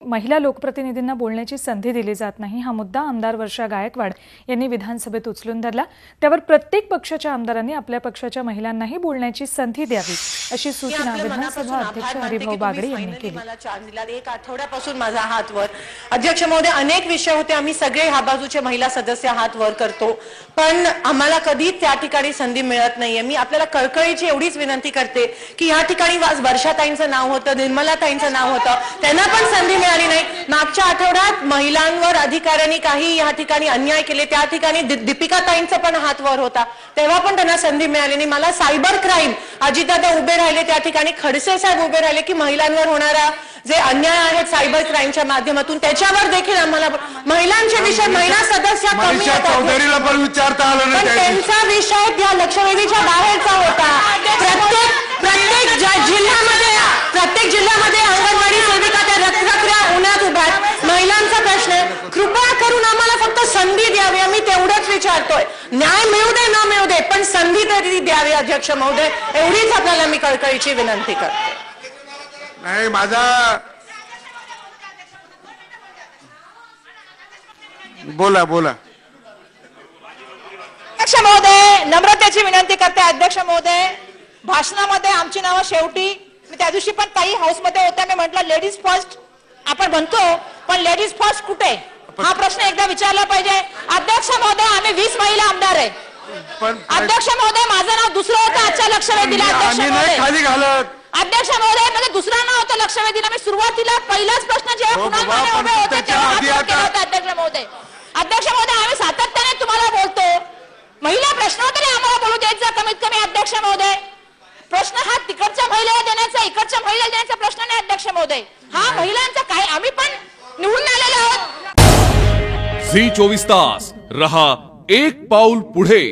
महिला लोकप्रतिनिधींना बोलण्याची संधी दिली जात नाही हा मुद्दा आमदार वर्षा गायकवाड यांनी विधानसभेत उचलून धरला। त्यावर प्रत्येक पक्षाच्या आमदारांनी आपल्या पक्षाच्या महिलांनाही बोलण्याची संधी द्यावी अशी सूचना विधानसभा अध्यक्ष हरिभाऊ बागडे यांनी केली। मला चान्स दिला, एक आठवड्यापासून माझा हात वर। अध्यक्ष महोदय, अनेक विषय होते, आम्ही सगळे ह्या बाजूचे महिला सदस्य हात वर करतो, पण आम्हाला कधी त्या ठिकाणी संधी मिळत नाहीये। मी आपल्याला कळकळीची एवढीच विनंती करते की या ठिकाणी वर्षाताईंचं नाव होतं, निर्मलाताईंचं नाव होतं, त्यांना पण संधी मिळाली नाही। मागच्या आठवड्यात महिलांवर अधिकाऱ्यांनी काही या ठिकाणी अन्याय केले, त्या ठिकाणी दीपिकाताईंचा पण हात वर होता, तेव्हा पण त्यांना संधी मिळाली नाही। मला सायबर क्राईम अजितदादा उभे राहिले, त्या ठिकाणी खडसे साहेब उभे राहिले की महिलांवर होणारा जे अन्याय आहेत सायबर क्राईमच्या माध्यमातून त्याच्यावर देखील आम्हाला महिलांचे विषय महिला सदस्य कमी चौधरीला पण विचारता आलं नाही, त्यांचा विषय त्या लक्षवेधीच्या बाहेरचा होता। प्रत्येक जिल्ह्यामध्ये अंगणवाडी सेविका त्या रखरखल्या उन्हात उभ्या आहेत। महिलांचा प्रश्न आहे, कृपया करून आम्हाला फक्त संधी द्यावी, आम्ही तेवढंच विचारतोय। न्याय मिळू दे न मिळू दे, पण संधी तरी द्यावी अध्यक्ष महोदय, एवढीच आपल्याला मी कळकळीची विनंती करते। नाही, माझा बोला बोला अध्यक्ष महोदय, नम्रतेची विनंती करते। अध्यक्ष महोदय, भाषणामध्ये आमची नावं शेवटी मी त्या दिवशी पण काही हाऊसमध्ये होत्या, मी म्हटलं लेडीज फर्स्ट आपण म्हणतो, पण लेडीज फर्स्ट कुठे हा प्रश्न एकदा विचारला पाहिजे। अध्यक्ष महोदय, आम्ही 20 महिला आमदार आहे। अध्यक्ष महोदय, माझं नाव दुसरं होतं आजच्या लक्षवेधीला। अध्यक्ष महोदय, म्हणजे दुसरं नाव होतं लक्षवेधीला। मी सुरुवातीला पहिलाच प्रश्न जेव्हा कुणाल माने उभे होते तेव्हा केला होता अध्यक्ष महोदय। अध्यक्ष महोदय, आम्ही सातत्याने तुम्हाला बोलतो, महिला प्रश्नोत्तरी आम्हाला बोलू द्यायचा कमीत कमी। अध्यक्ष महोदय, प्रश्न हा तिकडच्या महिलेला देण्याचा इकडच्या महिलेला देण्याचा प्रश्न नाही अध्यक्ष महोदय, हा महिलांचा काय, आम्ही पण निवडून आलेलो आहोत। झी 24 तास रहा एक पाऊल पुढे।